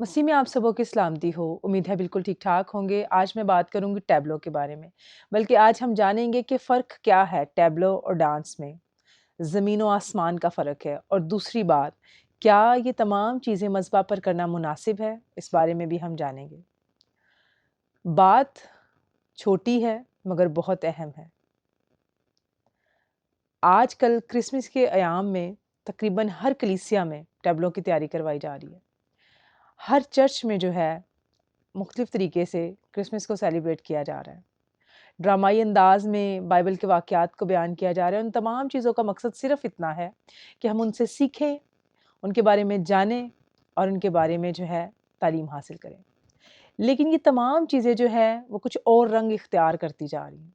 मसीह में आप सबों की सलामती हो। उम्मीद है बिल्कुल ठीक-ठाक होंगे। आज मैं बात करूँगी टैबलो के बारे में। बल्कि आज हम जानेंगे कि फ़र्क क्या है टैबलो और डांस में। ज़मीन व आसमान का फ़र्क है। और दूसरी बात, क्या ये तमाम चीज़ें मज़बा पर करना मुनासिब है? इस बारे में भी हम जानेंगे। बात छोटी है मगर बहुत अहम है। आजकल क्रिसमस के अयाम में तकरीबन हर कलीसिया में टैबलो की तैयारी करवाई जा रही है। हर चर्च में जो है मुख्तलिफ़ तरीके से क्रिसमस को सेलिब्रेट किया जा रहा है। ड्रामाई अंदाज में बाइबल के वाक़यात को बयान किया जा रहा है। उन तमाम चीज़ों का मकसद सिर्फ़ इतना है कि हम उनसे सीखें, उनके बारे में जानें और उनके बारे में जो है तालीम हासिल करें। लेकिन ये तमाम चीज़ें जो हैं वो कुछ और रंग इख्तियार करती जा रही हैं।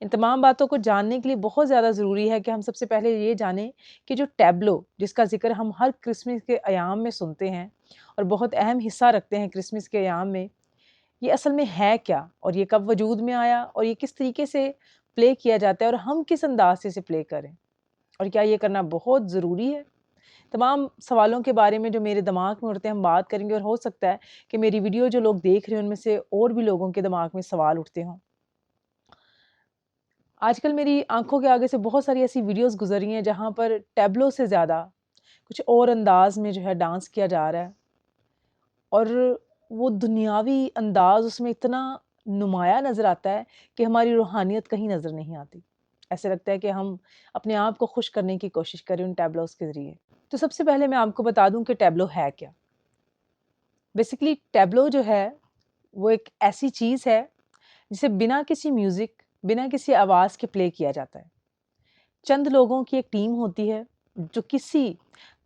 इन तमाम बातों को जानने के लिए बहुत ज़्यादा ज़रूरी है कि हम सबसे पहले ये जानें कि जो टैबलो जिसका ज़िक्र हम हर क्रिसमस के अयाम में सुनते हैं और बहुत अहम हिस्सा रखते हैं क्रिसमस के अयाम में, ये असल में है क्या और ये कब वजूद में आया और ये किस तरीके से प्ले किया जाता है और हम किस अंदाज से इसे प्ले करें और क्या ये करना बहुत ज़रूरी है? तमाम सवालों के बारे में जो मेरे दिमाग में उठते हैं हम बात करेंगे और हो सकता है कि मेरी वीडियो जो लोग देख रहे हैं उनमें से और भी लोगों के दिमाग में सवाल उठते हों। आजकल मेरी आंखों के आगे से बहुत सारी ऐसी वीडियोस गुजर रही हैं जहाँ पर टैबलो से ज़्यादा कुछ और अंदाज में जो है डांस किया जा रहा है और वो दुनियावी अंदाज उसमें इतना नुमाया नज़र आता है कि हमारी रूहानियत कहीं नज़र नहीं आती। ऐसे लगता है कि हम अपने आप को खुश करने की कोशिश करें उन टैबलोस के ज़रिए। तो सबसे पहले मैं आपको बता दूं कि टैबलो है क्या। बेसिकली टैबलो जो है वो एक ऐसी चीज़ है जिसे बिना किसी म्यूज़िक, बिना किसी आवाज़ के प्ले किया जाता है। चंद लोगों की एक टीम होती है जो किसी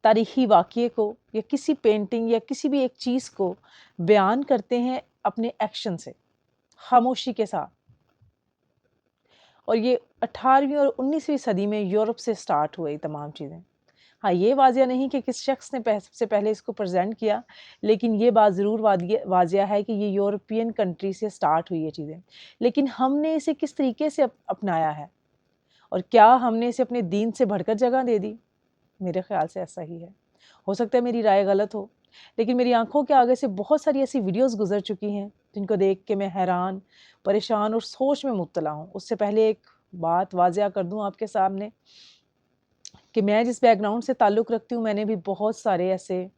तारीखी वाक़ये को या किसी पेंटिंग या किसी भी एक चीज़ को बयान करते हैं अपने एक्शन से, खामोशी के साथ। और ये 18वीं और 19वीं सदी में यूरोप से स्टार्ट हुए ये तमाम चीज़ें। हाँ, ये वाज़िया नहीं कि किस शख्स ने सबसे पहले इसको प्रेज़ेंट किया, लेकिन ये बात ज़रूर वाज़िया है कि ये यूरोपियन कंट्री से स्टार्ट हुई ये चीज़ें। लेकिन हमने इसे किस तरीके से अपनाया है और क्या हमने इसे अपने दीन से बढ़कर जगह दे दी? मेरे ख़्याल से ऐसा ही है। हो सकता है मेरी राय गलत हो, लेकिन मेरी आँखों के आगे से बहुत सारी ऐसी वीडियोज़ गुज़र चुकी हैं, जिनको देख के मैं हैरान, परेशान और सोच में मुब्तला हूँ। उससे पहले एक बात वाज़िया कर दूँ आपके सामने कि मैं जिस बैकग्राउंड से ताल्लुक़ रखती हूँ, मैंने भी बहुत सारे ऐसे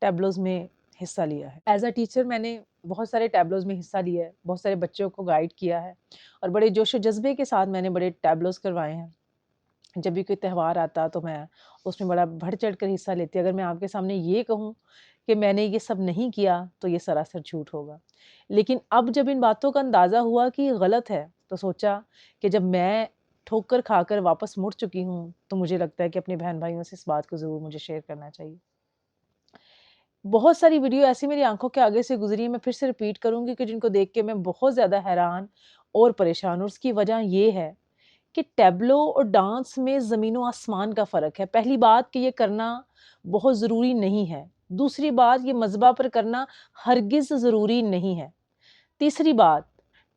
टैबलोज़ में हिस्सा लिया है। एज़ अ टीचर मैंने बहुत सारे टैबलोज़ में हिस्सा लिया है, बहुत सारे बच्चों को गाइड किया है और बड़े जोश व जज़्बे के साथ मैंने बड़े टैबलोज़ करवाए हैं। जब भी कोई त्यौहार आता तो मैं उसमें बड़ा बढ़-चढ़ कर हिस्सा लेती। अगर मैं आपके सामने ये कहूँ कि मैंने ये सब नहीं किया, तो ये सरासर झूठ होगा। लेकिन अब जब इन बातों का अंदाज़ा हुआ कि ये गलत है, तो सोचा कि जब मैं ठोकर खाकर वापस मुड़ चुकी हूँ, तो मुझे लगता है कि अपने बहन-भाइयों से इस बात को ज़रूर मुझे शेयर करना चाहिए। बहुत सारी वीडियो ऐसी मेरी आँखों के आगे से गुज़री है, मैं फिर से रिपीट करूँगी कि जिनको देख के मैं बहुत ज़्यादा हैरान और परेशान हूँ। उसकी वजह ये है कि टैबलो और डांस में ज़मीन व आसमान का फ़र्क है। पहली बात कि ये करना बहुत ज़रूरी नहीं है। दूसरी बात, ये मज़बा पर करना हरगिज़ ज़रूरी नहीं है। तीसरी बात,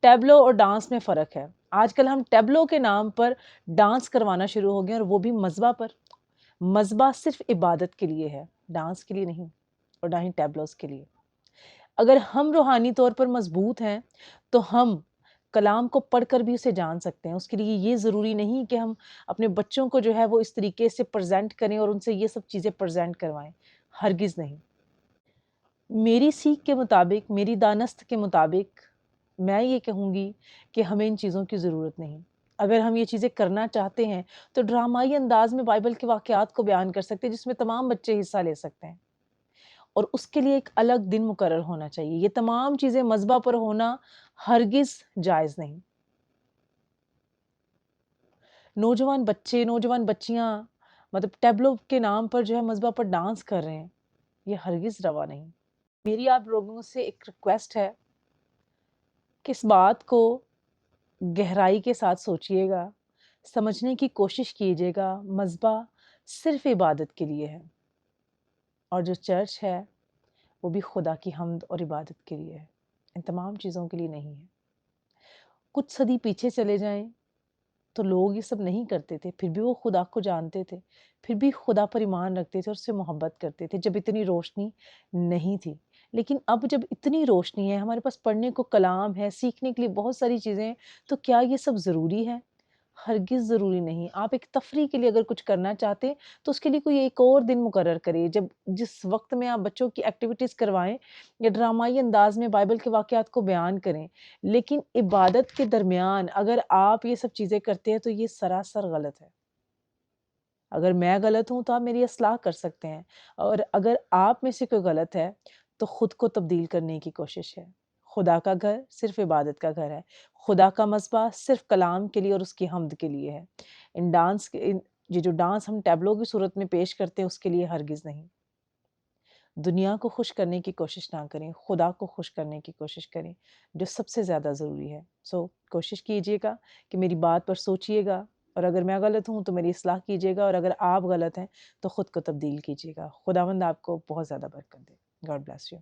टैबलो और डांस में फ़र्क है। आजकल हम टैबलो के नाम पर डांस करवाना शुरू हो गए और वो भी मज़बा पर। मज़बा सिर्फ़ इबादत के लिए है, डांस के लिए नहीं और ना ही टैबलोज़ के लिए। अगर हम रूहानी तौर पर मज़बूत हैं, तो हम कलाम को पढ़कर भी उसे जान सकते हैं। उसके लिए ये ज़रूरी नहीं कि हम अपने बच्चों को जो है वो इस तरीके से प्रेज़ेंट करें और उनसे ये सब चीज़ें प्रेज़ेंट करवाएँ, हरगिज़ नहीं। मेरी सीख के मुताबिक, मेरी दानस्त के मुताबिक मैं ये कहूँगी कि हमें इन चीज़ों की ज़रूरत नहीं। अगर हम ये चीज़ें करना चाहते हैं, तो ड्रामाई अंदाज़ में बाइबल के वाक़यात को बयान कर सकते हैं, जिसमें तमाम बच्चे हिस्सा ले सकते हैं। और उसके लिए एक अलग दिन मुकर्रर होना चाहिए। ये तमाम चीज़ें मज़बा पर होना हरगिज़ जायज़ नहीं। नौजवान बच्चे, नौजवान बच्चियाँ मतलब टैबलो के नाम पर जो है मज़बा पर डांस कर रहे हैं, ये हरगिज़ रवा नहीं। मेरी आप लोगों से एक रिक्वेस्ट है कि इस बात को गहराई के साथ सोचिएगा, समझने की कोशिश कीजिएगा। मज़बा सिर्फ़ इबादत के लिए है और जो चर्च है, वो भी खुदा की हम्द और इबादत के लिए है, इन तमाम चीज़ों के लिए नहीं है। कुछ सदी पीछे चले जाएँ, تو لوگ یہ سب نہیں کرتے تھے، پھر بھی وہ خدا کو جانتے تھے، پھر بھی خدا پر ایمان رکھتے تھے اور اس سے محبت کرتے تھے جب اتنی روشنی نہیں تھی۔ لیکن اب جب اتنی روشنی ہے، ہمارے پاس پڑھنے کو کلام ہے، سیکھنے کے لیے بہت ساری چیزیں ہیں، تو کیا یہ سب ضروری ہے؟ ہرگز ضروری نہیں۔ آپ ایک تفریح کے لیے اگر کچھ کرنا چاہتے ہیں تو اس کے لیے کوئی ایک اور دن مقرر کریں، جس وقت میں آپ بچوں کی ایکٹیویٹیز کروائیں یا ڈرامائی انداز میں بائبل کے واقعات کو بیان کریں، لیکن عبادت کے درمیان اگر آپ یہ سب چیزیں کرتے ہیں تو یہ سراسر غلط ہے۔ اگر میں غلط ہوں تو آپ میری اصلاح کر سکتے ہیں، اور اگر آپ میں سے کوئی غلط ہے تو خود کو تبدیل کرنے کی کوشش ہے۔ خدا کا گھر صرف عبادت کا گھر ہے، خدا کا مذبح صرف کلام کے لیے اور اس کی حمد کے لیے ہے۔ یہ جو ڈانس ہم ٹیبلو کی صورت میں پیش کرتے ہیں اس کے لیے ہرگز نہیں۔ دنیا کو خوش کرنے کی کوشش نہ کریں، خدا کو خوش کرنے کی کوشش کریں، جو سب سے زیادہ ضروری ہے۔ کوشش کیجئے گا کہ میری بات پر سوچئے گا، اور اگر میں غلط ہوں تو میری اصلاح کیجئے گا، اور اگر آپ غلط ہیں تو خود کو تبدیل کیجئے گا۔ خداوند آپ کو بہت زیادہ برکت دے۔ God bless you.